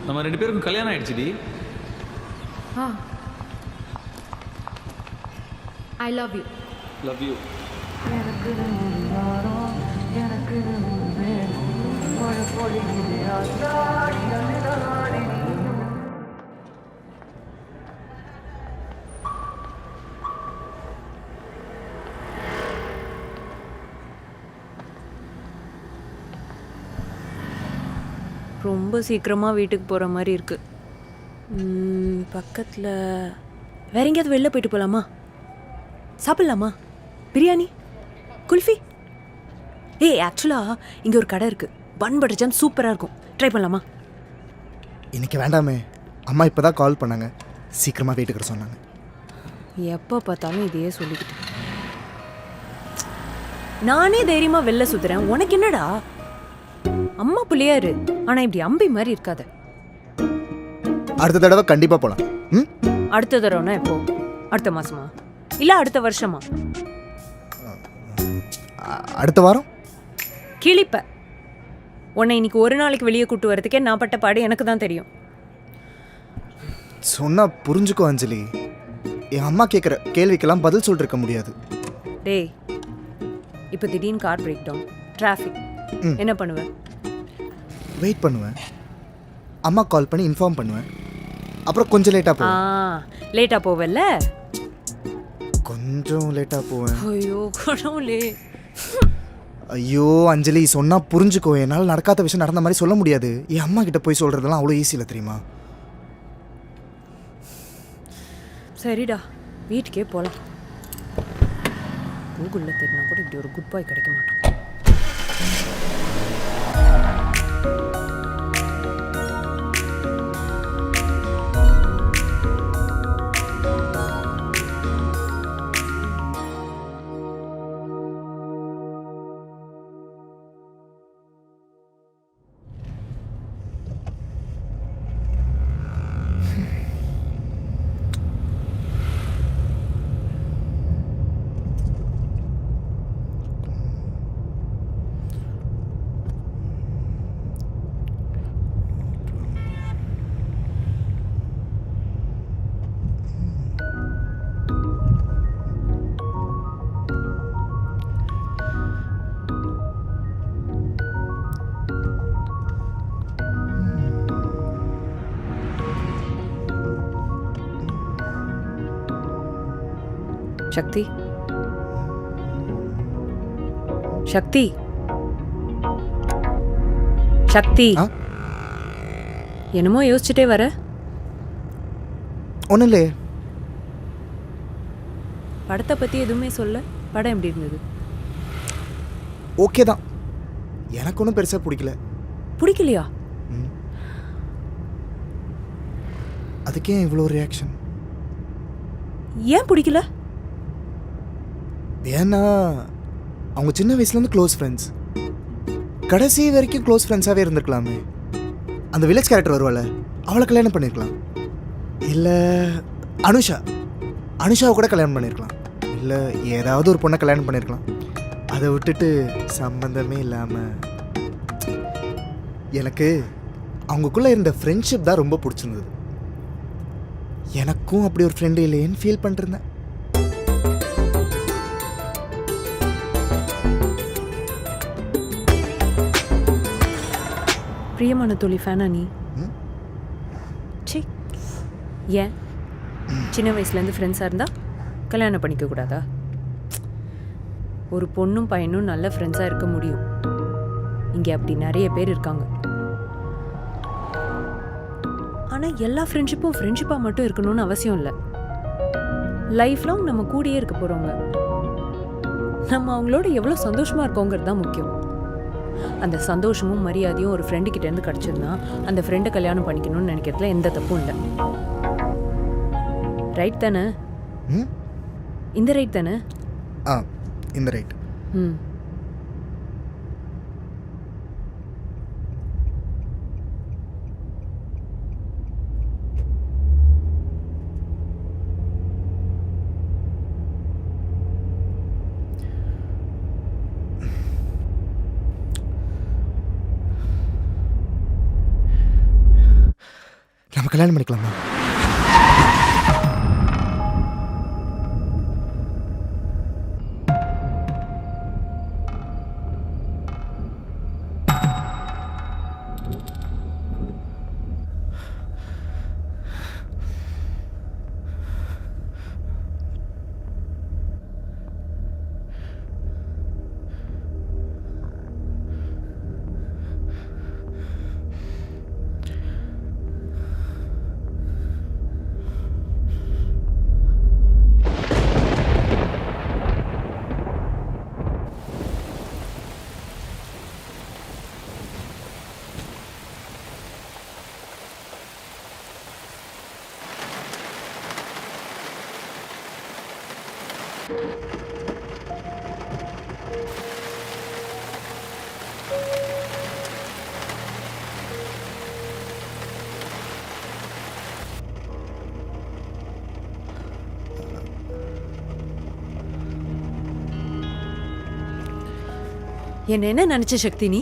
நம்ம 2 பேருக்கும் கல்யாணம் ஆயிடுச்சுடி. I love you. Love you. ரொம்ப சீக்கிரமாக வீட்டுக்கு போகிற மாதிரி இருக்கு. பக்கத்தில் வேற எங்கேயாவது வெளில போயிட்டு போகலாமா? சாப்பிட்லாமா? பிரியாணி, குல்ஃபி. ஆக்சுவலாக இங்கே ஒரு கடை இருக்குது, பன் பட்டர் ஜாம் சூப்பராக இருக்கும், ட்ரை பண்ணலாமா? இன்னைக்கு வேண்டாமே, அம்மா இப்போ தான் கால் பண்ணாங்க, சீக்கிரமாக வீட்டுக்கு சொன்னாங்க. எப்போ பார்த்தாலும் இதையே சொல்லிக்கிட்டு நானே தைரியமாக வெளில சுற்றுறேன், உனக்கு என்னடா? அம்மா புள்ளியா இரு, ஆனால் இப்படி அம்பி மாதிரி இருக்காத. அடுத்த தடவை கண்டிப்பாக போகலாம். அடுத்த தடவைனா எப்போ? அடுத்த மாசமா இல்லை அடுத்த வருஷமா? அடுத்த வாரம். கிளிப்ப உன்னை இன்னைக்கு ஒரு நாளைக்கு வெளியே கூட்டு வரதுக்கே நான் பட்ட பாடு எனக்கு தான் தெரியும். சொன்னா புரிஞ்சுக்கோ அஞ்சலி, என் அம்மா கேட்குற கேள்விக்கெல்லாம் பதில் சொல்லிட்டு இருக்க முடியாது. டேய், இப்போ திடீர்னு கார் பிரேக் டவுன், டிராஃபிக், என்ன பண்ணுவேன்? வெயிட் பண்ணுவேன், அம்மா கால் பண்ணி இன்ஃபார்ம் பண்ணுவேன், அப்புறம் கொஞ்சம் லேட்டாக போவேன். லேட்டாக போவல்ல? கொஞ்சம் லேட்டாக போவேன். ஐயோ கடவுளே. ஐயோ அஞ்சலி, சொன்னால் புரிஞ்சுக்கோ, என்னால் நடக்காத விஷயம் நடந்த மாதிரி சொல்ல முடியாது. என் அம்மா கிட்ட போய் சொல்கிறதெல்லாம் அவ்வளோ ஈஸி இல்லை தெரியுமா? சரிடா, வீட்டுக்கே போகலாம். கூகுளில் தேடினா கூட இப்படி ஒரு குட் பாய் கிடைக்க மாட்டான். சக்தி, சக்தி, சக்தி, என்னமோ யோசிச்சுட்டே வர? ஒன்றும் இல்லையே. படத்தை பற்றி எதுவுமே சொல்ல. படம் எப்படி இருந்தது? ஓகே தான், எனக்கு ஒன்றும் பெருசாக பிடிக்கல. பிடிக்கலையா? அதுக்கே இவ்வளோ ரியாக்ஷன்? ஏன் பிடிக்கல? ஏன்னா அவங்க சின்ன வயசுலேருந்து க்ளோஸ் ஃப்ரெண்ட்ஸ், கடைசி வரைக்கும் க்ளோஸ் ஃப்ரெண்ட்ஸாகவே இருந்திருக்கலாமே. அந்த வில்லேஜ் கேரக்டர் வருவாள், அவளை கல்யாணம் பண்ணியிருக்கலாம். இல்லை அனுஷாவை கூட கல்யாணம் பண்ணியிருக்கலாம். இல்லை ஏதாவது ஒரு பொண்ணை கல்யாணம் பண்ணியிருக்கலாம். அதை விட்டுட்டு சம்மந்தமே இல்லாமல். எனக்கு அவங்களுக்குள்ளே இருந்த ஃப்ரெண்ட்ஷிப் தான் ரொம்ப பிடிச்சிருந்தது. எனக்கும் அப்படி ஒரு ஃப்ரெண்டு இல்லையேன்னு ஃபீல் பண்ணிருந்தேன். பிரியமான தோழி ஃபேனா நீ? சி, ஏன் சின்ன வயசுலேருந்து ஃப்ரெண்ட்ஸாக இருந்தால் கல்யாணம் பண்ணிக்க கூடாதா? ஒரு பொண்ணும் பையனும் நல்ல ஃப்ரெண்ட்ஸாக இருக்க முடியும். இங்கே அப்படி நிறைய பேர் இருக்காங்க. ஆனால் எல்லா ஃப்ரெண்ட்ஷிப்பும் ஃப்ரெண்ட்ஷிப்பாக மட்டும் இருக்கணும்னு அவசியம் இல்லை. லைஃப் லாங் நம்ம கூடயே இருக்க போகிறவங்க, நம்ம அவங்களோட எவ்வளோ சந்தோஷமாக இருக்கோங்கிறது தான் முக்கியம். அந்த சந்தோஷமும் மரியாதையும் ஒரு ஃப்ரெண்டு கிட்டேருந்து கிடச்சதுன்னா அந்த ஃப்ரெண்டை கல்யாணம் பண்ணிக்கணும்னு நினைக்கிறதுல எந்த தப்பும் இல்லை. ரைட் தானே? இந்த ரைட் தானே? இந்த ரைட். நம்ம கல்யாணம் பண்ணிக்கலாமா? என்ன நினைச்ச சக்தி நீ?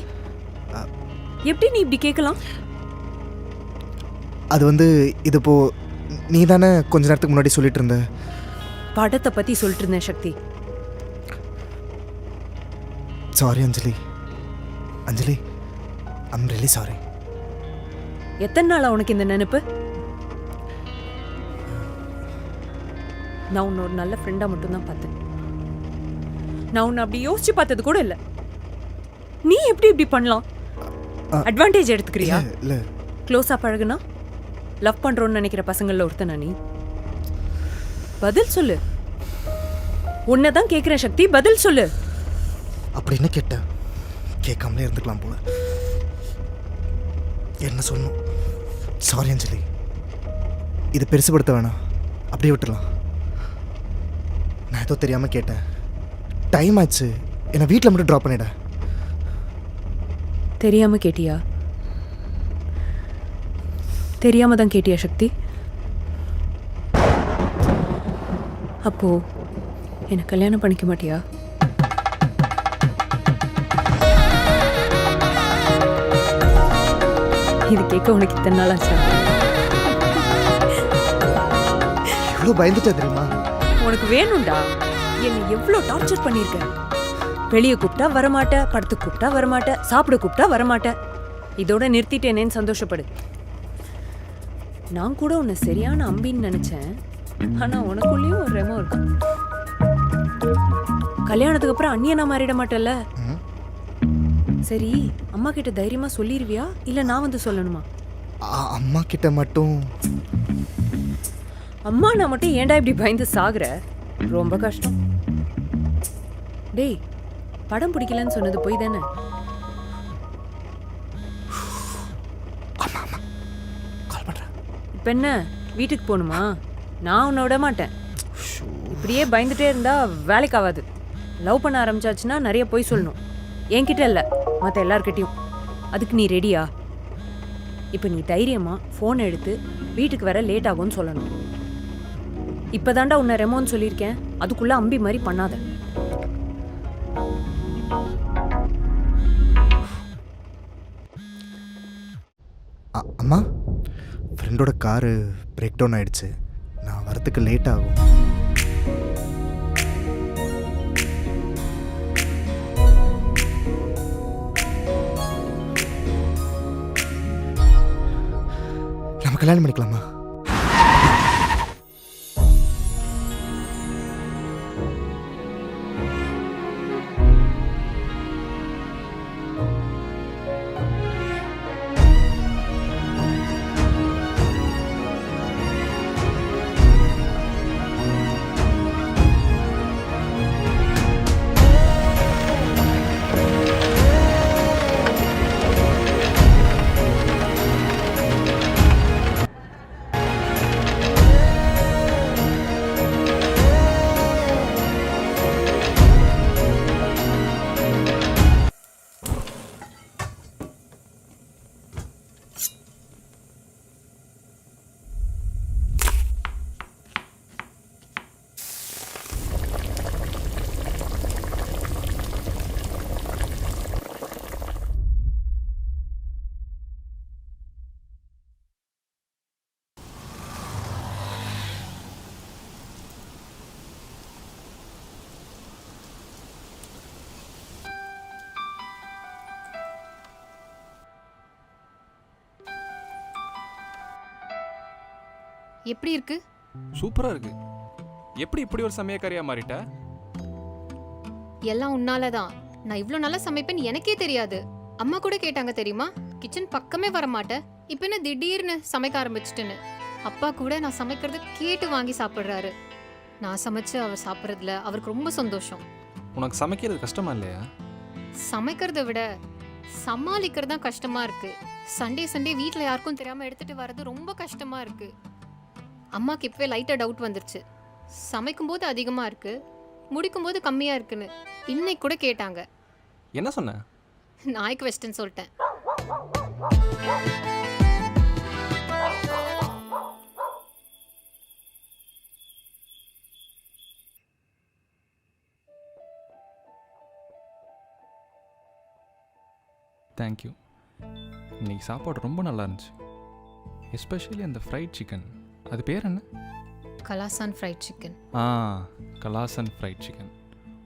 எப்படி நீ இப்படி கேட்கலாம்? அது வந்து இது இப்போ நீ தானே கொஞ்ச நேரத்துக்கு முன்னாடி சொல்லிட்டு இருந்த. படத்தை பத்தி சொல்லிட்டு இருந்தேன் Sakthi. Sorry Anjali. Anjali, I'm really sorry. எத்தனை நாளா உனக்கு இந்த நினைப்பு? நான் உன்னை ஒரு நல்ல ஃப்ரெண்டா மட்டும்தான் பார்த்தேன். நான் உன்னை அப்படி யோசிச்சு பார்த்தது கூட இல்லை. நீ எப்படி இப்படி பண்ணலாம்? அட்வான்டேஜ் எடுத்துக்கிறியா? இல்லை, க்ளோஸா பழகுனா லவ் பண்றோன்னு நினைக்கிற பசங்கள்ல ஒருத்தனா நீ? பதில் சொல்லு. உன்னைதான் கேட்கிறேன் சக்தி, பதில் சொல்லு. அப்படின்னு கேட்டேன், கேட்காமலே இருந்துக்கலாம் போல. என்ன சொல்லணும்? சாரி அஞ்சலி, இது பெருசுபடுத்த வேணாம், அப்படியே விட்டுலாம். நான் ஏதோ தெரியாமல் கேட்டேன். டைம் ஆச்சு, என்னை வீட்டில் மட்டும் ட்ராப் பண்ணிட. தெரியாம கேட்டியா? தெரியாம தான் கேட்டியா சக்தி? அப்போ என்ன கல்யாணம் பண்ணிக்க மாட்டியா? இது கேட்க உனக்கு இத்தனை நாள் ஆச்சா? எவ்வளோ பயந்துட்டா தெரியுமா? உனக்கு வேணும்டா. என்னை எவ்வளோ டார்ச்சர் பண்ணியிருக்க. வெளியே கூப்பிட்டா வரமாட்ட, படத்துக்கு கூப்பிட்டா வரமாட்ட, சாப்பிட கூப்பிட்டா வரமாட்ட. இதோட நிறுத்திட்டேனேன்னு சந்தோஷப்படு. நான் கூட உன்னை சரியான அம்பின்னு நினைச்சேன். ஆனா உனக்குள்ளேயும் ஒரு ரெமோ இருக்கு. கல்யாணத்துக்கு அப்புறம் அண்ணியனா மாறிட மாட்டேல்ல? சரி, அம்மா கிட்ட தைரியமா சொல்லிருவியா இல்ல நான் வந்து சொல்லணுமா? அம்மா கிட்ட மட்டும். அம்மா நான் மட்டும் ஏன்டா இப்படி பயந்து சாகுற? ரொம்ப கஷ்டம். டேய், படம் பிடிக்கலன்னு சொன்னது போய் தானே? இப்ப என்ன வீட்டுக்கு போகணுமா? நான் உன்னை விட மாட்டேன். இப்படியே பயந்துட்டே இருந்தா வேலைக்கு ஆகாது. லவ் பண்ண ஆரம்பிச்சாச்சுன்னா நிறைய போய் சொல்லணும். என்கிட்ட இல்லை, மற்ற எல்லார்கிட்டையும். அதுக்கு நீ ரெடியா? இப்போ நீ தைரியமா ஃபோன் எடுத்து வீட்டுக்கு வர லேட் ஆகும்னு சொல்லணும். இப்போதாண்டா உன்னை ரெமோன்னு சொல்லியிருக்கேன், அதுக்குள்ள அம்பி மாதிரி பண்ணாத. அம்மா, ஃப்ரெண்டோட காரு பிரேக் டவுன் ஆயிடுச்சு, நான் வரத்துக்கு லேட் ஆகும். நம்ம கல்யாணம் பண்ணிக்கலாமா? எப்படி இருக்கு? சூப்பரா இருக்கு. எப்படி இப்படி ஒரு சமையக்காரியா மாறிட்ட? எல்லாம் உன்னால தான். நான் இவ்ளோ நல்லா சமைப்பேன்னு எனக்கே தெரியாது. அம்மா கூட கேட்டாங்க தெரியுமா? கிச்சன் பக்கமே வர மாட்டேன், இப்போ என்ன திடீர்னு சமைக்க ஆரம்பிச்சிட்டுன்னு. அப்பா கூட நான் சமைக்கிறத கேட்டு வாங்கி சாப்பிட்றாரு. நான் சமைச்சு அவர் சாப்பிட்றதுல அவருக்கு ரொம்ப சந்தோஷம். உனக்கு சமைக்கிறது கஷ்டமா இல்லையா? சமைக்கிறத விட சமாளிக்கிறது தான் கஷ்டமா இருக்கு. சண்டே சண்டே வீட்டில் யாருக்கும் தெரியாம எடுத்துட்டு வர்றது ரொம்ப கஷ்டமா இருக்கு. அம்மாக்கு இப்பவே லைட்டா டவுட் வந்துருச்சு. சமைக்கும்போது அதிகமா இருக்கு, முடிக்கும்போது கம்மியா இருக்குன்னு. இன்னைக்கு கூட கேட்டாங்க. என்ன சொன்ன? நாய்க்கு வெஸ்டர்ன் சொல்லிட்டேன். தேங்க்யூ. இன்னைக்கு சாப்பாடு ரொம்ப நல்லா இருந்துச்சு. எஸ்பெஷலி அந்த ஃப்ரைட் சிக்கன். அது பேர் என்ன? கலாசான் ஃப்ரைட் சிக்கன். கலாசன் ஃப்ரைட் சிக்கன்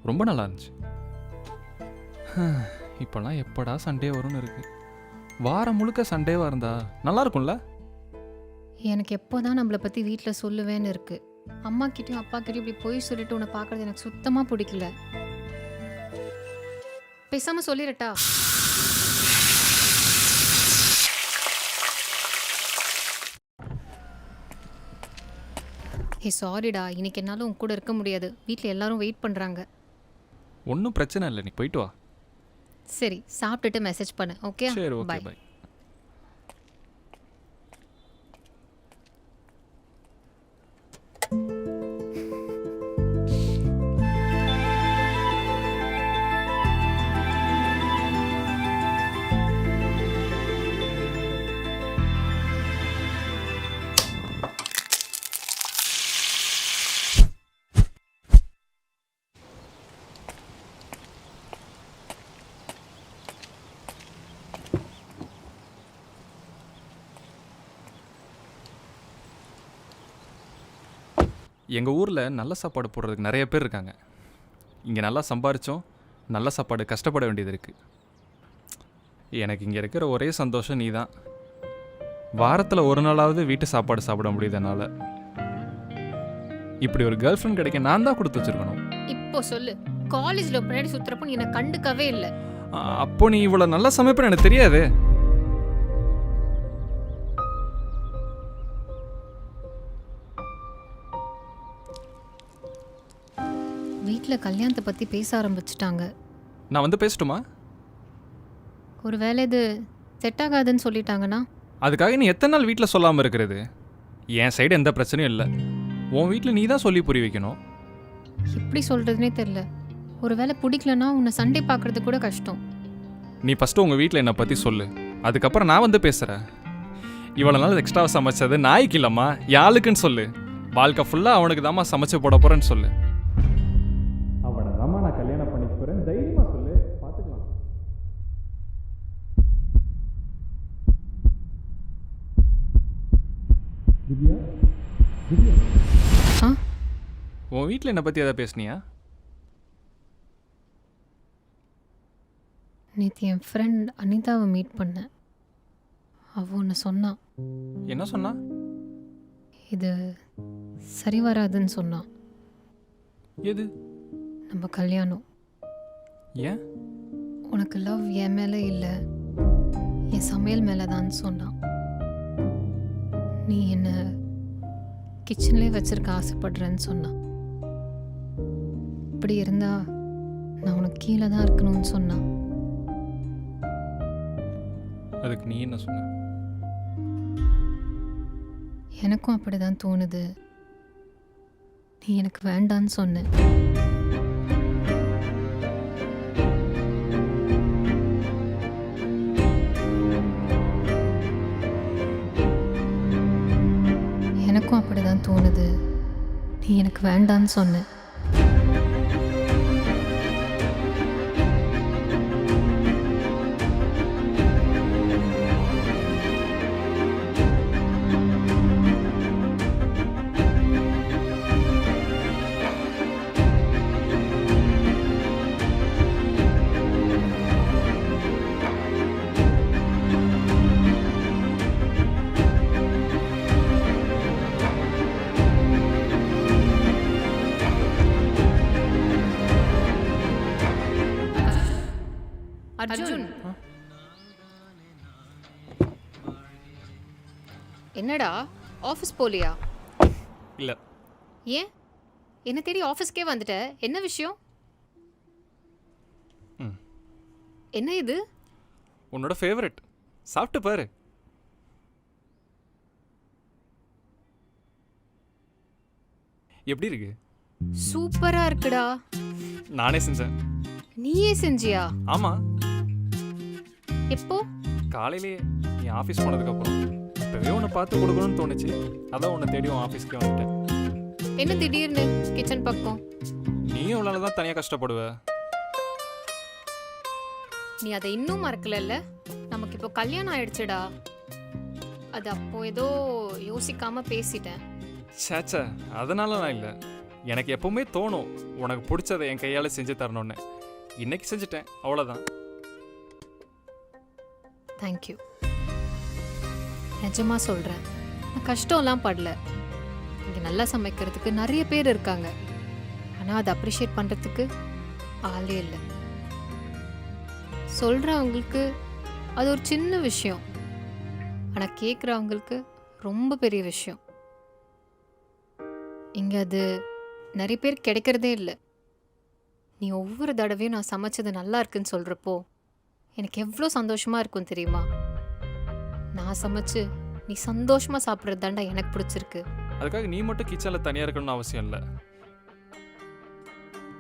ரொம்ப நல்லா இருந்துச்சு. இப்போல்லாம் எப்படா சண்டே வரும்னு இருக்கு. வாரம் முழுக்க சண்டேவாக இருந்தா நல்லா இருக்கும்ல? எனக்கு எப்போதான் நம்மளை பற்றி வீட்டில் சொல்லுவேன்னு இருக்கு. அம்மா கிட்டயும் அப்பா கிட்டயும் இப்படி போய் சொல்லிட்டு உன்னை பார்க்கறது எனக்கு சுத்தமாக பிடிக்கல. பேசாம சொல்லிடட்டா? ஹே சாரிடா, இன்னைக்கு என்னாலும் உன் கூட இருக்க முடியாது. வீட்டில் எல்லாரும் வெயிட் பண்ணுறாங்க. ஒன்றும் பிரச்சனை இல்லை, நீ போயிட்டு வா. சரி, சாப்பிட்டுட்டு மெசேஜ் பண்ணு. ஓகே, சரி, ஓகே, பை. பை. எங்கள் ஊரில் நல்ல சாப்பாடு போடுறதுக்கு நிறைய பேர் இருக்காங்க. இங்கே நல்லா சம்பாரித்தோம், நல்ல சாப்பாடு கஷ்டப்பட வேண்டியது இருக்குது. எனக்கு இங்கே இருக்கிற ஒரே சந்தோஷம் நீ தான். வாரத்தில் ஒரு நாளாவது வீட்டு சாப்பாடு சாப்பிட முடியுதுனால. இப்படி ஒரு கேர்ள் ஃப்ரெண்ட் கிடைக்க நான் தான் கொடுத்து வச்சிருக்கணும். இப்போ சொல்லு, காலேஜ்ல பின்னாடி சுத்துறப்போ நீ என்னை கண்டுக்கவே இல்லை. அப்போ நீ இவ்வளோ நல்லா சமைப்பேன்னு எனக்கு தெரியாது. வீட்டில் கல்யாணத்தை பற்றி பேச ஆரம்பிச்சிட்டாங்க. நான் வந்து பேசட்டுமா? ஒரு வேளை இது செட் ஆகாதுன்னு சொல்லிட்டாங்கன்னா? அதுக்காக நீ எத்தனை நாள் வீட்டில் சொல்லாமல் இருக்கிறது? என் சைடு எந்த பிரச்சனையும் இல்லை. உன் வீட்டில் நீ தான் சொல்லி புரிய வைக்கணும். எப்படி சொல்கிறதுனே தெரில. ஒரு வேளை பிடிக்கலன்னா உன்னை சண்டே பார்க்குறது கூட கஷ்டம். நீ ஃபஸ்ட்டு உங்கள் வீட்டில் என்னை பற்றி சொல்லு, அதுக்கப்புறம் நான் வந்து பேசுகிறேன். இவ்வளோ நாள் எக்ஸ்ட்ராவாக சமைச்சது நாய்க்கு இல்லைம்மா, யாளுக்குன்னு சொல்லு. வாழ்க்கை ஃபுல்லாக அவனுக்கு தாம்மா சமைச்சு போட போகிறேன்னு சொல்லு. அவனை தாம்மா நான் கல்யாணம் பண்ணிக்க போகிறேன், தைரியமாக சொல்லு, பார்த்துக்கலாம். திவ்யா, திவ்யா, ஆ, உன் வீட்டில் என்னை பற்றி எதாவது பேசுனியா? நேற்று என் ஃப்ரெண்ட் அனிதாவை மீட் பண்ணேன். அவள் ஒன்று சொன்னான். என்ன சொன்னா? இது சரி வராதுன்னு சொன்னான். எது? நம்ம கல்யாணம். ஏன்? உனக்கு லவ் என் மேலே இல்லை, என் சமையல் மேலே தான் சொன்னான். நீ என்ன கிச்சன்லேயே வச்சிருக்க ஆசைப்படுறேன்னு சொன்னான். இப்படி இருந்தா நான் உனக்கு கீழே தான் இருக்கணும்னு சொன்னான். அதுக்கு நீ என்ன சொன்ன? எனக்கும் அப்படிதான் தோணுது. நீ எனக்கு வேண்டான்னு சொன்ன. எனக்கும் அப்படிதான் தோணுது. நீ எனக்கு வேண்டான்னு சொன்ன. என்னடா ஆஃபீஸ் போலியா? இல்லை, ஏன் என்ன தேடி ஆஃபீஸ்க்கே வந்துட்ட? என்ன விஷயம்? ம். என்ன இது? உன்னோட ஃபேவரட், சாப்பிட்டு பாரு. எப்படி இருக்கு? சூப்பரா இருக்குடா. நானே செஞ்சேன். நீயே செஞ்சியா? ஆமாம், எப்போ? காலையிலேயே நீ ஆஃபீஸ் போனதுக்கப்புறம். இப்போவே உன்னை பார்த்து கொடுக்கணும்னு தோணுச்சு, அதான் உன்னை தேடி உன் ஆஃபீஸ்க்கே வந்துட்டேன். என்ன திடீர்னு கிச்சன் பக்கம்? நீயும் இவ்வளோ தான் தனியாக கஷ்டப்படுவ. நீ அதை இன்னும் மறக்கலல்ல? நமக்கு இப்போ கல்யாணம் ஆயிடுச்சுடா. அது அப்போ ஏதோ யோசிக்காம பேசிட்டேன். சேச்சா, அதனால நான் இல்லை. எனக்கு எப்பவுமே தோணும் உனக்கு பிடிச்சதை என் கையால் செஞ்சு தரணும்னு. இன்னைக்கு செஞ்சுட்டேன், அவ்வளோதான். தேங்க்யூ. நிஜமா சொல்கிறேன், நான் கஷ்டம்லாம் படல. இங்கே நல்லா சமைக்கிறதுக்கு நிறைய பேர் இருக்காங்க. ஆனால் அதை அப்ரிஷியேட் பண்ணுறதுக்கு ஆளே இல்லை. சொல்கிறவங்களுக்கு அது ஒரு சின்ன விஷயம், ஆனால் கேட்குறவங்களுக்கு ரொம்ப பெரிய விஷயம். இங்கே அது நிறைய பேர் கிடைக்கிறதே இல்லை. நீ ஒவ்வொரு தடவையும் நான் சமைச்சது நல்லா இருக்குன்னு சொல்கிறப்போ எனக்கு எவ்வளோ சந்தோஷமாக இருக்கும் தெரியுமா? நான் சமைச்சு நீ சந்தோஷமாக சாப்பிட்றது தாண்டா எனக்கு பிடிச்சிருக்கு. அதுக்காக நீ மட்டும் கிச்சனில் தனியாக இருக்கணும்னு அவசியம் இல்லை.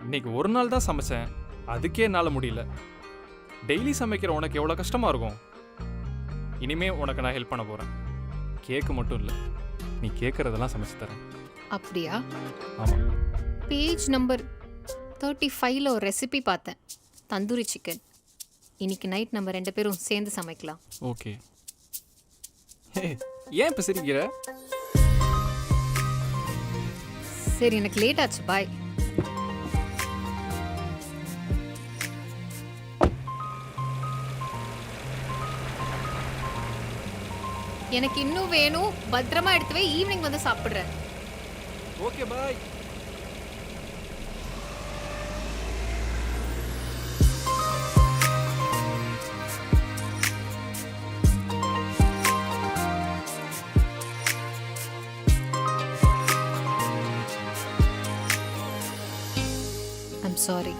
இன்னைக்கு ஒரு நாள் தான் சமைச்சேன், அதுக்கே என்னால் முடியல. டெய்லி சமைக்கிற உனக்கு எவ்வளோ கஷ்டமாக இருக்கும். இனிமே உனக்கு நான் ஹெல்ப் பண்ண போகிறேன். கேக்கு மட்டும் இல்லை, நீ கேட்குறதெல்லாம் சமைச்சு தரேன். அப்படியா? ஆமாம். பேஜ் நம்பர் 35ல் ஒரு ரெசிபி பார்த்தேன், தந்தூரி சிக்கன். இன்னைக்கு நைட் நம்ம 2 பேரும் சேர்ந்து சமைக்கலாம். ஓகே. ஏன் இப்போ சிரிக்கிற? சரி, எனக்கு லேட் ஆச்சு, பாய். எனக்கு இன்னும் வேணும், பத்திரமா எடுத்து போய் ஈவினிங் வந்து சாப்பிட்றேன். Okay, bye. I'm sorry.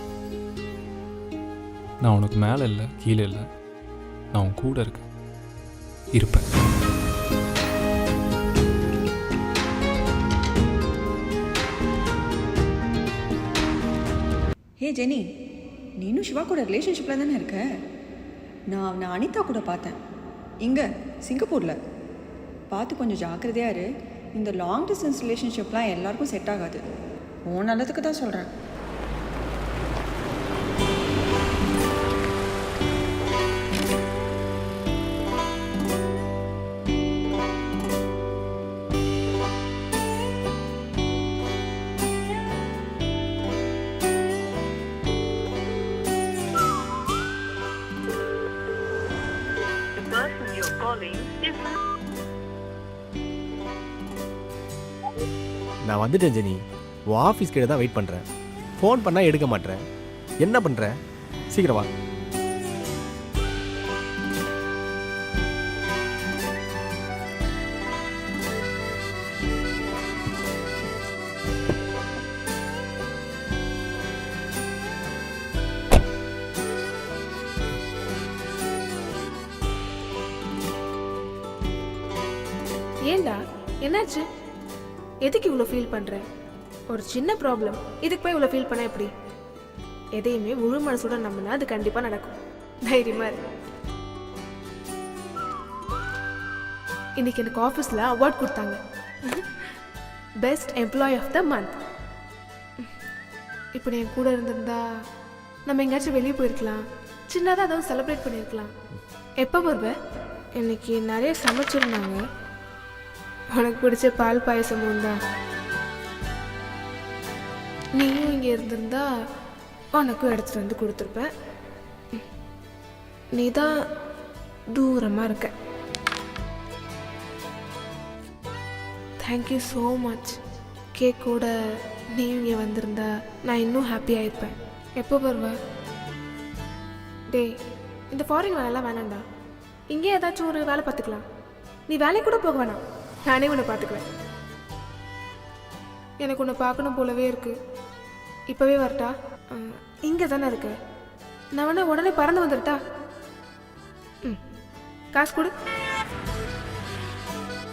நான் உனக்கு மேலே இல்லை, கீழே இல்லை, நான் உன் கூட இருக்கேன், இருப்பேன். ஹே ஜெனி, நீனும் சிவா கூட ரிலேஷன்ஷிப்பில் தானே இருக்க? நான் அவனை அனிதா கூட பார்த்தேன், இங்கே சிங்கப்பூரில். பார்த்து கொஞ்சம் ஜாக்கிரதையாக இரு. இந்த லாங் டிஸ்டன்ஸ் ரிலேஷன்ஷிப்லாம் எல்லாருக்கும் செட் ஆகாது. உன் நல்லதுக்கு தான் சொல்கிறேன். நான் வந்துட்டேன் ஜெனி. உன் ஆஃபீஸ் கிட்ட தான் வெயிட் பண்ணுறேன். ஃபோன் பண்ணால் எடுக்க மாட்டேன். என்ன பண்ணுற? சீக்கிரம் வா. ஏண்டா, என்னாச்சு? எதுக்கு இவ்வளோ ஃபீல் பண்ணுற? ஒரு சின்ன ப்ராப்ளம், இதுக்கு போய் இவ்வளோ ஃபீல் பண்ண எப்படி? எதையுமே முழு மனசோட நம்பினா அது கண்டிப்பாக நடக்கும். தைரியமாக இருக்கு. இன்னைக்கு எனக்கு ஆஃபீஸில் அவார்ட் கொடுத்தாங்க, best employee of the month. இப்போ என் கூட இருந்திருந்தா நம்ம எங்கேயாச்சும் வெளியே போயிருக்கலாம், சின்னதாக ஏதாவது செலிப்ரேட் பண்ணியிருக்கலாம். எப்போ வருவேன்? இன்னைக்கு நிறைய சமைச்சிருந்தாங்க. உனக்கு பிடிச்ச பால் பாயசமும் தான். நீயும் இங்கே இருந்திருந்தா உனக்கும் எடுத்துகிட்டு வந்து கொடுத்துருப்பேன். நீ தான் தூரமாக இருக்க. Thank you so much. கேக்கோட நீயும் இங்கே வந்திருந்தா நான் இன்னும் ஹாப்பியாக இருப்பேன். எப்போ வருவ? டேய், இந்த ஃபாரின் வேலைலாம் வேணாம்டா. இங்கே ஏதாச்சும் ஒரு வேலை பார்த்துக்கலாம். நீ வேலைக்கு கூட போக வேணாம், நானே உன்னை பார்த்துக்குவேன். எனக்கு உன்னை பார்க்கணும் போலவே இருக்கு. இப்போவே வரட்டா? இங்கே தானே இருக்கு. நான் வேணா உடனே பறந்து வந்துடட்டா? ம், காசு கொடு.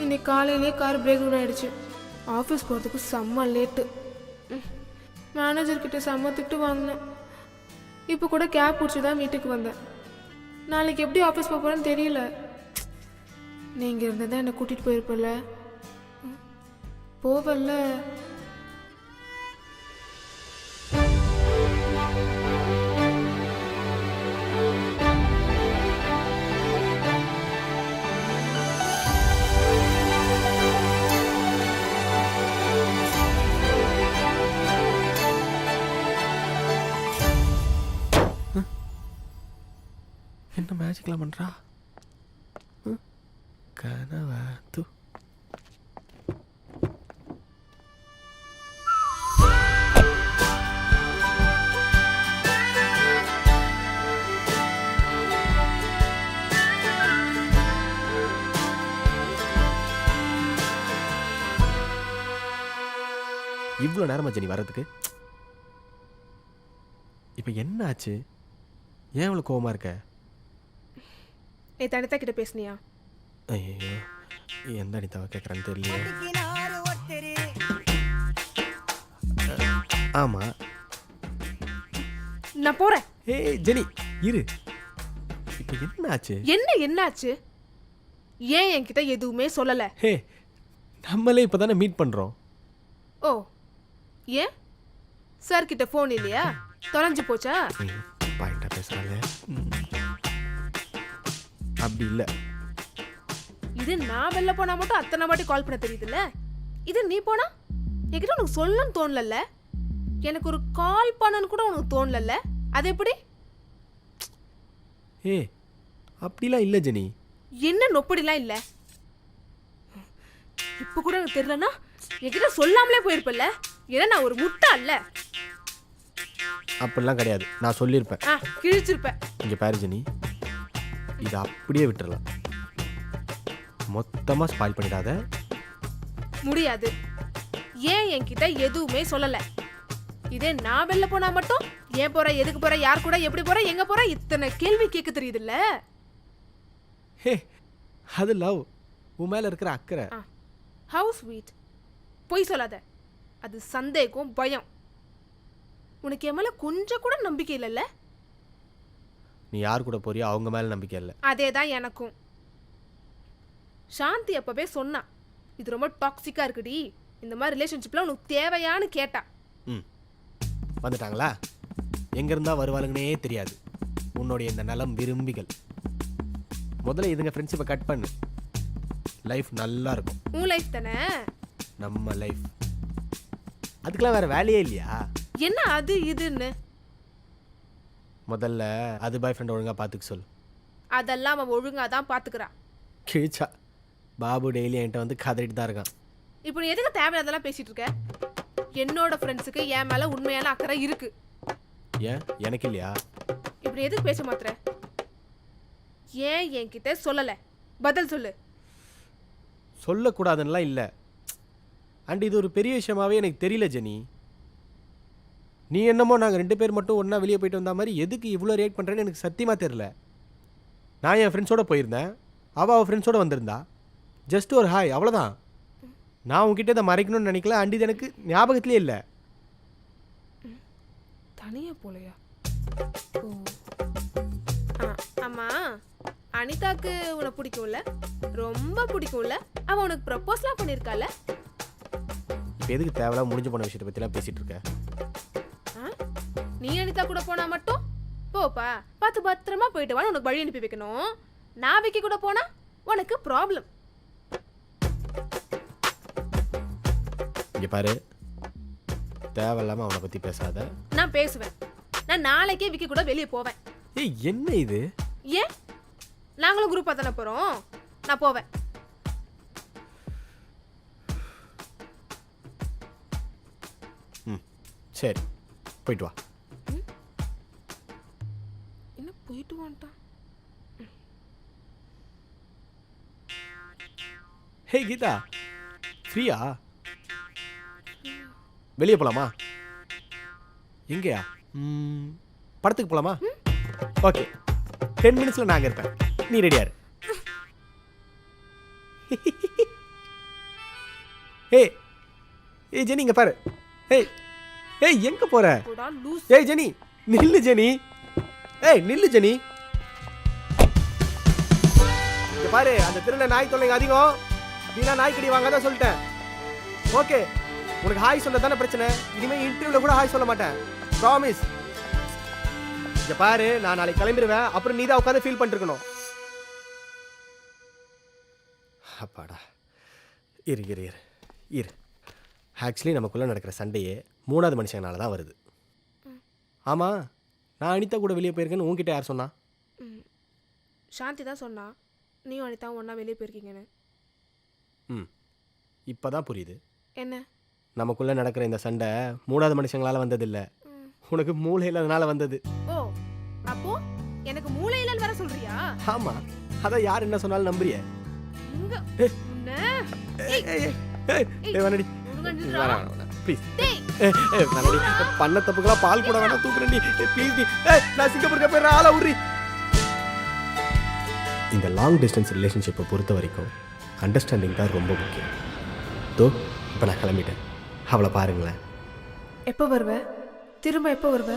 இன்னைக்கு காலையிலேயே கார் பிரேக் டவுன் ஆகிடுச்சு. ஆஃபீஸ் போகிறதுக்கு செம்ம லேட்டு. மேனேஜர்கிட்ட செம்ம திட்டு வாங்கினேன். இப்போ கூட கேப் பிடிச்சி தான் வீட்டுக்கு வந்தேன். நாளைக்கு எப்படி ஆஃபீஸ் போக போகிறேன்னு தெரியல. நீங்கள் இருந்தால் தான் என்னை கூட்டிகிட்டு போயிருப்பல. போவல்ல. என்ன மேஜிக்லாம் பண்ணுறா? கனவா தூ. இவ்வளோ நேரமா ஜெனி வர்றதுக்கு? இப்போ என்ன ஆச்சு? ஏன் இவ்வளோ கோவமா இருக்க? அனிதா கிட்ட பேசுனியா? ஐயோ, எந்த அனிதாவை கேட்குறான்னு தெரியல. ஆமா, நான் போறேன். ஏய் ஜெனி இரு. இப்போ என்ன ஆச்சு? என்னாச்சு? ஏன் என்கிட்ட எதுவுமே சொல்லல? ஹே, நம்மளே இப்போ தானே மீட் பண்ணுறோம். ஓ, ஏன் சார் கிட்ட ஃபோன் இல்லையா? தொலைஞ்சு போச்சா? பாயிண்டா பேசுறாங்க. அப்படி இல்லை. இது நான் வெளில போனா மட்டும் அத்தனை வாட்டி கால் பண்ண தெரியுதுல்ல. இது நீ போனா என்கிட்ட உனக்கு சொல்லணும்னு தோணலல்ல. எனக்கு ஒரு கால் பண்ணணும்னு கூட உனக்கு தோணலல்ல. அது எப்படி? ஏ, அப்படிலாம் இல்லை ஜெனி. என்ன நொப்படிலாம் இல்லை? இப்போ கூட எனக்கு தெரியலன்னா என்கிட்ட சொல்லாமலே போயிருப்பல்ல. ஏன்னா நான் ஒரு முட்டை அல்ல. அப்படிலாம் கிடையாது, நான் சொல்லியிருப்பேன். கிழிச்சிருப்பேன். இங்கே பாரு ஜெனி, இதை அப்படியே விட்டுறலாம். மொத்தமாக ஸ்பாயில் பண்ணிடாத. முடியாது. ஏன் என்கிட்ட எதுவுமே சொல்லல? இதே நான் வெளில போனா மட்டும் ஏன் போற, எதுக்கு போற, யார் கூட எப்படி போற, எங்க போற, இத்தனை கேள்வி கேட்க தெரியுதுல்ல. ஹே, அது லவ். உன் மேல இருக்கிற அக்கறை. How sweet. பொய் சொல்லாத. அது சந்தேகம், பயம். உனக்கு என் மேல கொஞ்சம் கூட நம்பிக்கை இல்லைல்ல. நீ யார் கூட போறியோ அவங்க மேல நம்பிக்கை இல்லை. அதே தான் எனக்கும். சாந்தி அப்பவே சொன்னா, இது ரொம்ப டாக்ஸிக்கா இருக்குடி, இந்த மாதிரி ரிலேஷன்ஷிப்ல உனக்கு தேவையான்னு கேட்டா. வந்துட்டாங்களா? எங்க இருந்தா வருவாளுங்கன்னே தெரியாது உன்னுடைய இந்த நலம் விரும்பிகள். முதல்ல இதுங்க ஃப்ரெண்ட்ஷிப்பை கட் பண்ணு. லைஃப் நல்லா இருக்கும். உன் லைஃப் தானே. நம்ம லைஃப். அதுக்கெல்லாம் வேற வேலையே இல்லையா? என்ன அது இதுன்னு? முதல்ல அது பாய் ஃப்ரெண்ட் ஒழுங்கா பாத்துக்க சொல்லு. அதெல்லாம் அவன் ஒழுங்கா தான் பாத்துக்கிறான். கிழிச்சா பாபு டெய்லி என்கிட்ட வந்து கதறிட்டு தான் இருக்கான். இப்போ நீ எதுக்கு தேவையானதெல்லாம் பேசிட்டு இருக்க? என்னோட ஃப்ரெண்ட்ஸுக்கு என் மேல உண்மையான அக்கறை இருக்கு. ஏன் எனக்கு இல்லையா? இப்படி எதுக்கு பேச மாத்திர? ஏன் என்கிட்ட சொல்லல? பதில் சொல்லு. சொல்லக்கூடாதுன்னெலாம் இல்லை. அண்ட் இது ஒரு பெரிய விஷயமாவே எனக்கு தெரியல ஜெனி. நீ என்னமோ நாங்கள் 2 பேர் மட்டும் ஒன்றா வெளியே போயிட்டு வந்த மாதிரி எதுக்கு இவ்வளோ ரியாக்ட் பண்ணுறேன்னு எனக்கு சத்தியமாக தெரில. நான் என் ஃப்ரெண்ட்ஸோடு போயிருந்தேன், அவள் ஃப்ரெண்ட்ஸோடு வந்திருந்தா. ஜஸ்ட் ஒரு ஹாய், அவ்வளோதான். நான் உங்ககிட்ட இதை மறைக்கணும்னு நினைக்கல. அண்ட் இது எனக்கு ஞாபகத்திலே இல்லை. தனியா போலையா? ஆமா, அனிதாக்கு உனக்கு பிடிக்கும்ல? ரொம்ப பிடிக்கும்ல? அவன் உனக்கு ப்ரப்போஸ்லாம் பண்ணியிருக்கால? இப்போ எதுக்கு தேவையில்லாம் முடிஞ்சு போன விஷயத்தை பற்றிலாம் பேசிகிட்டு இருக்க? நீ அனிதா கூட போனா மட்டும் போப்பா, பார்த்து பத்திரமா போயிட்டு வா, உனக்கு வழி அனுப்பி வைக்கணும். நான் விக்கி கூட போனா உனக்கு ப்ராப்ளம். இங்கே பாரு, தேவையில்லாமல் அவனை பற்றி பேசாத. நான் பேசுவேன். நான் நாளைக்கே விக்கி கூட வெளியே போவேன். ஏய், என்ன இது? ஏன்? நாங்களும் குரூப்பாக தானே போகிறோம். நான் போவேன். சரி, போயிட்டு வா. என்ன போயிட்டு வான்ட்டான்? ஹே கீதா, ஃப்ரீயா? வெளியே போலாமா? எங்கேயா? படத்துக்கு போலாமா? ஓகே, 10 மினிட்ஸில் நான் அங்கே இருப்பேன். நீ ரெடியா இரு. ஏய் ஏய் ஜெனி, இங்கே பாரு. ஏய் ஏய், எங்கே போற? போடா லூஸ். ஏய் ஜெனி, நில்லு ஜெனி. ஏய் நில்லு ஜெனி. இங்க பாரு, அந்த தெருல நாய் தொல்லைங்க அதிகம். நீனா நாய் கடி வாங்காத சொல்லிட்டேன். ஓகே, உனக்கு ஹாய் சொல்ல தானே பிரச்சனை. இனிமே இன்டர்வியூல கூட ஹாய் சொல்ல மாட்டேன். ப்ராமிஸ். இங்க பாரு, நான் நாளைக்கு கிளம்பிடுவேன். அப்புறம் நீ தான் உட்காந்து ஃபீல் பண்ணிட்டு இருக்கணும். அப்பாடா, இரு இரு இரு இரு. ஆக்சுவலி நமக்குள்ளே நடக்கிற சண்டையே 3வது மனுஷங்கனால தான் வருது. ஆமாம், நான் அனிதா கூட வெளியே போயிருக்கேன்னு உன்கிட்ட யார் சொன்னா? சாந்தி தான் சொன்னா நீயும் அனிதா ஒன்றா வெளியே போயிருக்கீங்கன்னு. இப்போ தான் புரியுது. என்ன? நமக்குள்ளே நடக்கிற இந்த சண்டை 3வது மனுஷங்களால் வந்ததில்லை, உனக்கு மூளை இல்லாதனால வந்தது. ஓ, அப்போ எனக்கு மூளை இல்லைன்னு வேற சொல்றியா? ஆமாம், அதான் யார் என்ன சொன்னாலும் நம்புறிய. இங்க உன்னை வேணடி ஒழுங்கா நில்றா. ப்ளீஸ். டேய், வேணடி, பண்ண தப்புக்கெல்லாம் பால் கூட வேணா தூக்குறேன்டி. Please D. நான் சிங்கப்பூருக்கு போயிடுறேன், ஆளை விட்றி. இந்த லாங் டிஸ்டன்ஸ் ரிலேஷன்ஷிப்பை பொறுத்த வரைக்கும் அண்டர்ஸ்டாண்டிங் தான் ரொம்ப முக்கியம். தோ இப்போ நான் கிளம்பிட்டேன். அவளை பாருங்களேன். எப்போ வருவ? திரும்ப எப்போ வருவ?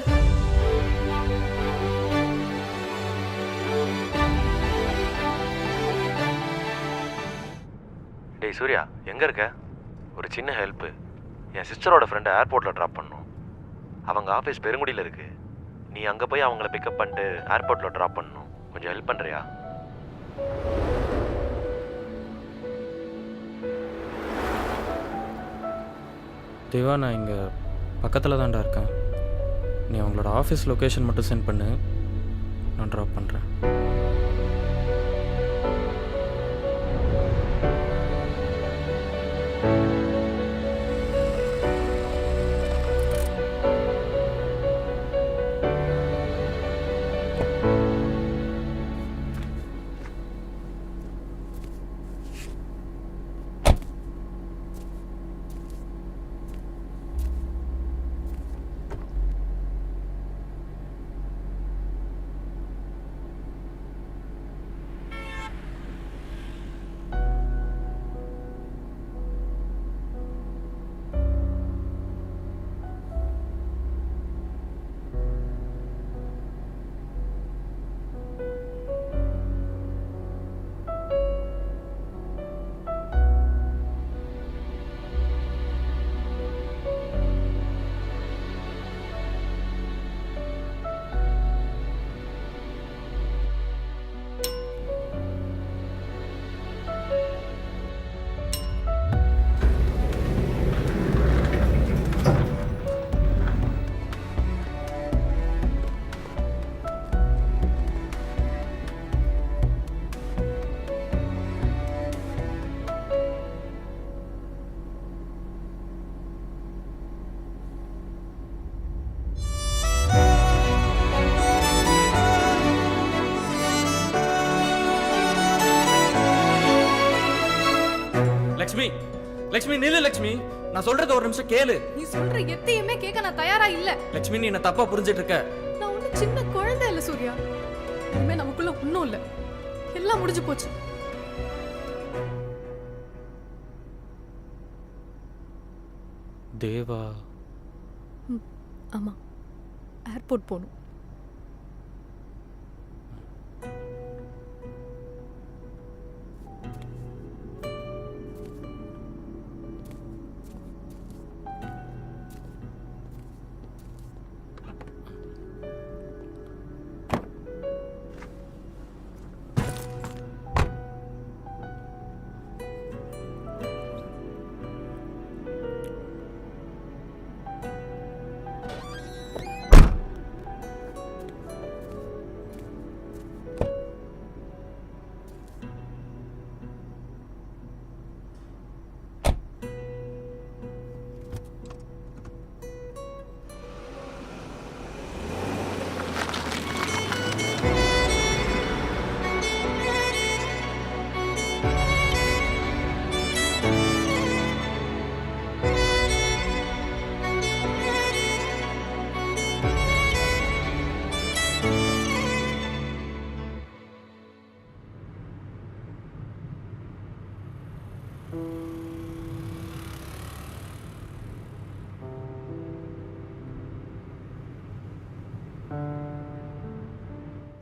டேய் சூர்யா, எங்கே இருக்க? ஒரு சின்ன ஹெல்ப்பு. என் சிஸ்டரோட ஃப்ரெண்டை ஏர்போர்ட்டில் ட்ராப் பண்ணணும். அவங்க ஆஃபீஸ் பெருங்குடியில் இருக்குது. நீ அங்கே போய் அவங்கள பிக்கப் பண்ணிட்டு ஏர்போர்ட்டில் ட்ராப் பண்ணணும். கொஞ்சம் ஹெல்ப் பண்ணுறியா? தேவா, நான் இங்கே பக்கத்தில் தான்டா இருக்கேன். நீ அவங்களோட ஆஃபீஸ் லொக்கேஷன் மட்டும் சென்ட் பண்ணு, நான் ட்ராப் பண்ணுறேன். லக்ஷ்மி, லக்ஷ்மி நில்லு. லக்ஷ்மி, நான் சொல்றத ஒரு நிமிஷம் கேளு. நீ சொல்ற எதையுமே கேட்க நான் தயாரா இல்ல. லக்ஷ்மி, நீ என்ன தப்பா புரிஞ்சிட்டு இருக்க. நான் ஒன்னும் சின்ன குழந்தை இல்ல சூர்யா. இனிமே நமக்குள்ள ஒன்றும் இல்லை, எல்லாம் முடிஞ்சு போச்சு. தேவா, ஆமாம், ஏர்போர்ட் போகணும்.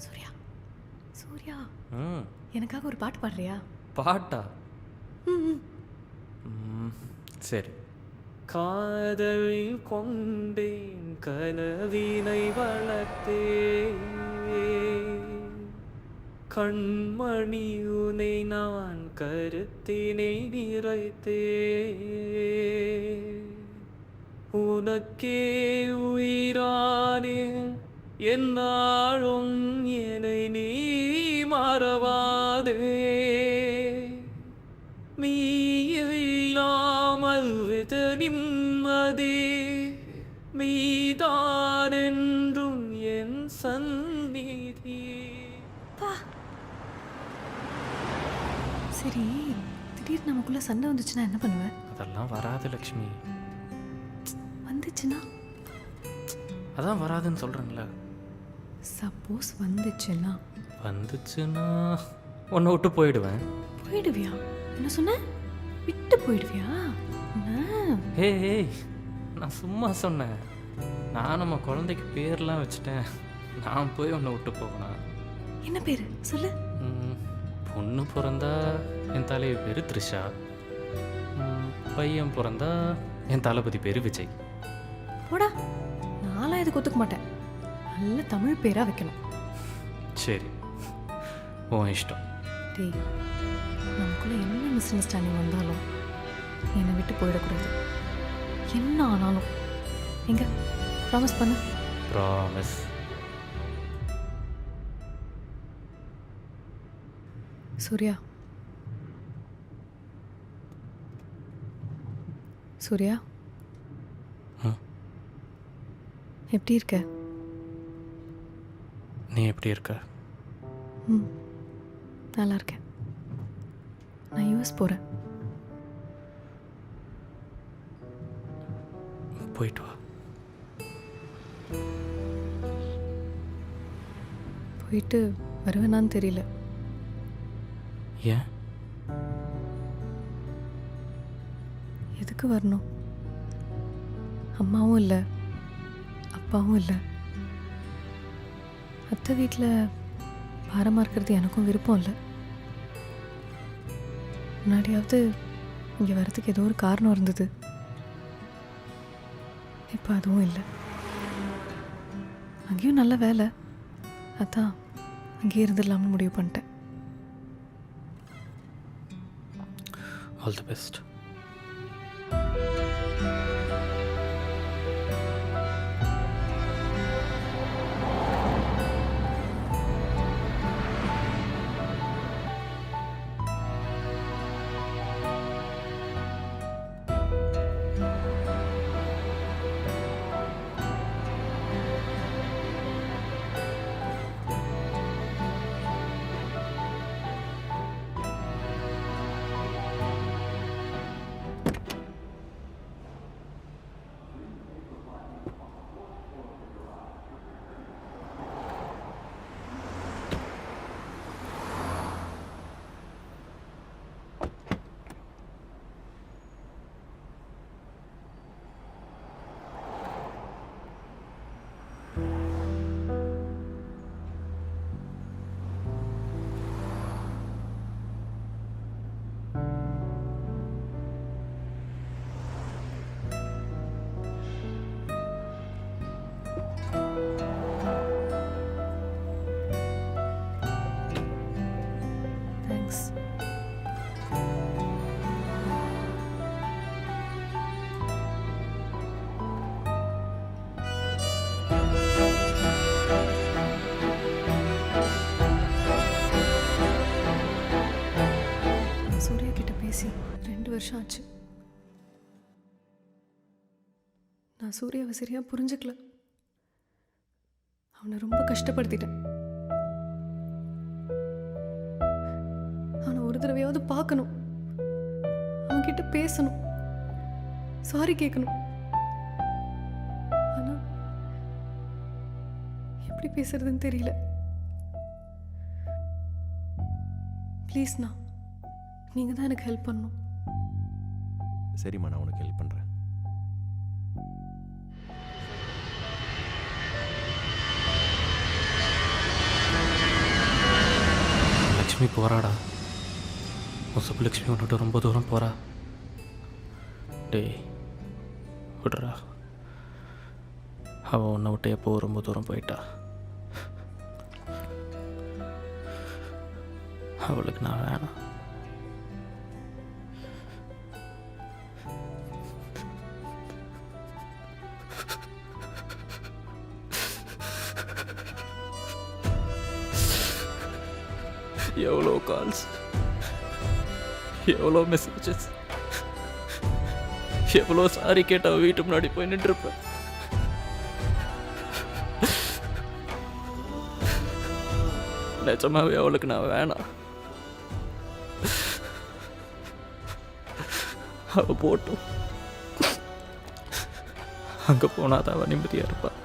சூர்யா சூர்யா ம் எனக்காக ஒரு பாட்டு பாடுறியா? பாட்டா? ம், சரி. காதல் கொண்டேன் கனவினை வளர்த்தேன் கண்மணி உனை நான் கருத்தினை நிறைத்தேன் உனக்கே உயிரானே என்னாலும் என்னை நீ மறவாதே நீ இல்லாமல் வித நிம்மதி மீதான் என்றும் என் சந்நிதி. சரி, திடீர்னு நமக்குள்ள சண்டை வந்துச்சுன்னா என்ன பண்ணுவேன்? அதெல்லாம் வராது லக்ஷ்மி. வந்துச்சுன்னா? அதான் வராதுன்னு சொல்கிறேன்ல. சப்போஸ் வந்துச்சுன்னா? வந்துச்சுன்னா உன்னை விட்டு போயிடுவேன். போயிடுவியா? என்ன சொன்ன? விட்டு போயிடுவியா? ஏய் நான் சும்மா சொன்னேன். நான் நம்ம குழந்தைக்கு பேர்லாம் வச்சுட்டேன். நான் போய் உன்னை விட்டு போகணும். என்ன பேரு சொல்லு? பொண்ணு பிறந்தா என் தலைவி பேர் த்ரிஷா. பையன் பிறந்தா என் தளபதி பேர் விஜய். போடா, நான்லாம் இதுக்கு ஒத்துக்க மாட்டேன். நல்ல தமிழ் பேரா வைக்கணும். சரி, உன் இஷ்டம். டேய், நமக்குள்ள என்ன மிஸ் அண்டர்ஸ்டாண்டிங் வந்தாலும் என்னை விட்டு போயிடக்கூடாது. என்ன ஆனாலும். எங்க ப்ராமிஸ் பண்ணு. ப்ராமிஸ். சூர்யா, சூர்யா, எப்படி இருக்க? நீ எப்படி இருக்க? நல்லா இருக்கேன். நான் யூஎஸ் போகிறேன். போயிட்டு வா. போயிட்டு வருவேனான்னு தெரியல. ஏன்? எதுக்கு வரணும்? அம்மாவும் இல்லை, அப்பாவும் இல்லை. அத்தை வீட்டில் பாரமாக இருக்கிறது எனக்கும் விருப்பம் இல்லை. முன்னாடியாவது இங்கே வர்றதுக்கு ஏதோ ஒரு காரணம் இருந்தது. இப்போ அதுவும் இல்லை. அங்கேயும் நல்ல வேலை, அதான் அங்கேயே இருந்துடலாம்னு முடிவு பண்ணிட்டேன். All the best. Thanks. Surya கிட்ட பேசி 2 வருஷம் ஆச்சு. நான் சூர்யாவை சரியா புரிஞ்சுக்கல. அவனை ரொம்ப கஷ்டப்படுத்திட்டேன். அவனை ஒரு தடவையாவது பார்க்கணும், அவன்கிட்ட பேசணும், சாரி கேட்கணும். ஆனா எப்படி பேசுறதுன்னு தெரியல. ப்ளீஸ்ண்ணா, நீங்கள் தான் எனக்கு ஹெல்ப் பண்ணணும். சரிம்மா, நான் உனக்கு ஹெல்ப் பண்ணுறேன். லக்ஷ்மி போகிறாடா. சுப்புலக்ஷ்மி உன்னிட்டு ரொம்ப தூரம் போகிறா. டேய் விடுறா. அவள் உன்னை விட்டு எப்போ ரொம்ப தூரம் போயிட்டா. அவளுக்கு நான் வேணாம். எவ்வளோ கால்ஸ், எவ்வளோ மெசேஜஸ், எவ்வளோ சாரி கேட்ட வீட்டு முன்னாடி போய் நின்றுருப்பேன். நிஜமாவே அவளுக்கு நான் வேணாம். அவ போட்டும், அங்கே போனாதான் அவள் நிம்மதியாக இருப்பாள்.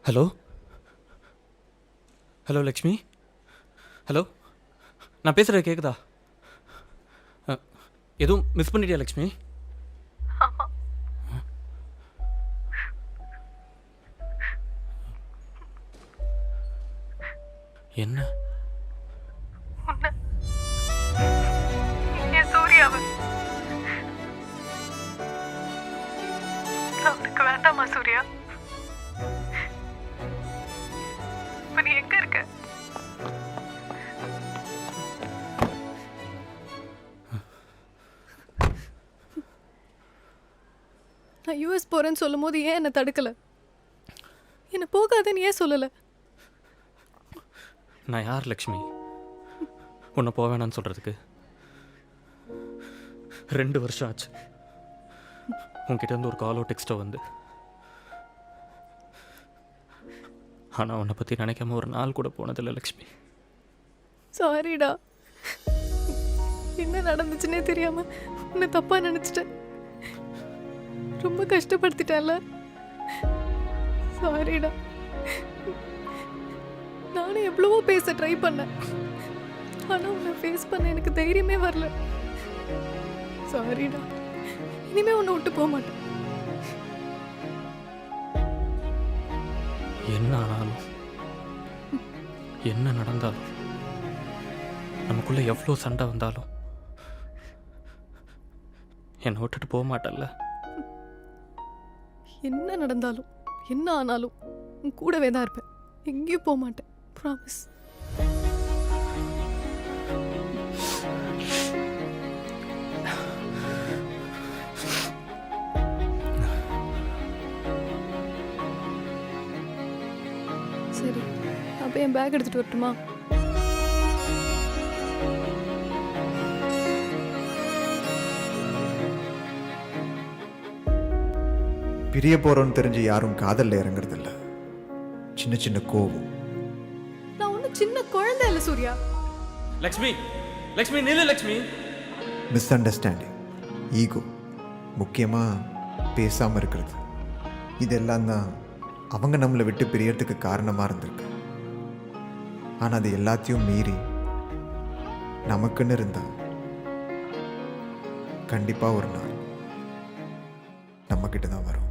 ஹலோ ஹலோ லக்ஷ்மி, ஹலோ, நான் பேசுகிறது கேட்குதா? எதுவும் மிஸ் பண்ணிட்டியா லக்ஷ்மி? என்ன? சூர்யாவை அவனுக்கு வேண்டாமா? சூர்யா, இப்ப நீ எங்க இருக்க? நான் யூஎஸ் போகிறேன்னு சொல்லும் போது ஏன் என்னை தடுக்கலை? என்னை போகாதேன்னு ஏன் சொல்லலை? நான் யார் லக்ஷ்மி உன்னை போக வேணான்னு சொல்கிறதுக்கு? 2 வருஷம் ஆச்சு உன்கிட்ட இருந்து ஒரு காலோ டெக்ஸ்ட்டோ வந்து. ஆனால் உன்னை பற்றி நினைக்காம ஒரு நாள் கூட போனதில்லை லக்ஷ்மி. சாரிடா, என்ன நடந்துச்சுன்னே தெரியாமல் உன்னை தப்பாக நினச்சிட்டேன். ரொம்ப கஷ்டப்படுத்திட்டேன்ல, சாரிடா. நானும் எவ்வளவோ பேச ட்ரை பண்ணேன், ஆனால் உன்னை ஃபேஸ் பண்ண எனக்கு தைரியமே வரல. சாரிடா, இனிமே உன்னை விட்டு போக மாட்டேன். என்ன ஆனாலும் என்ன நடந்தாலும் நமக்குள்ளே எவ்வளோ சண்டை வந்தாலும் என்னை விட்டுட்டு போக மாட்டல்ல? என்ன நடந்தாலும் என்ன ஆனாலும் உன் கூடவே தான் இருப்பேன், எங்கேயும் போக மாட்டேன். ப்ராமிஸ். சரி, அப்போ என் பேக் எடுத்துகிட்டு வரட்டுமா? பிரிய போகிறோன்னு தெரிஞ்சு யாரும் காதலில் இறங்குறதில்ல. சின்ன சின்ன கோவம். நான் ஒன்றும் சின்ன குழந்தை இல்லை சூர்யா. லக்ஷ்மி, லக்ஷ்மி நில்லு லக்ஷ்மி. மிஸ் அண்டர்ஸ்டாண்டிங், ஈகோ, முக்கியமாக பேசாமல் இருக்கிறது, இதெல்லாம் தான் அவங்க நம்மளை விட்டு பிரியறதுக்கு காரணமாக இருந்திருக்கு. ஆனால் அது எல்லாத்தையும் மீறி நமக்குன்னு இருந்தால் கண்டிப்பாக ஒரு நாள் நம்மக்கிட்ட தான் வரும்.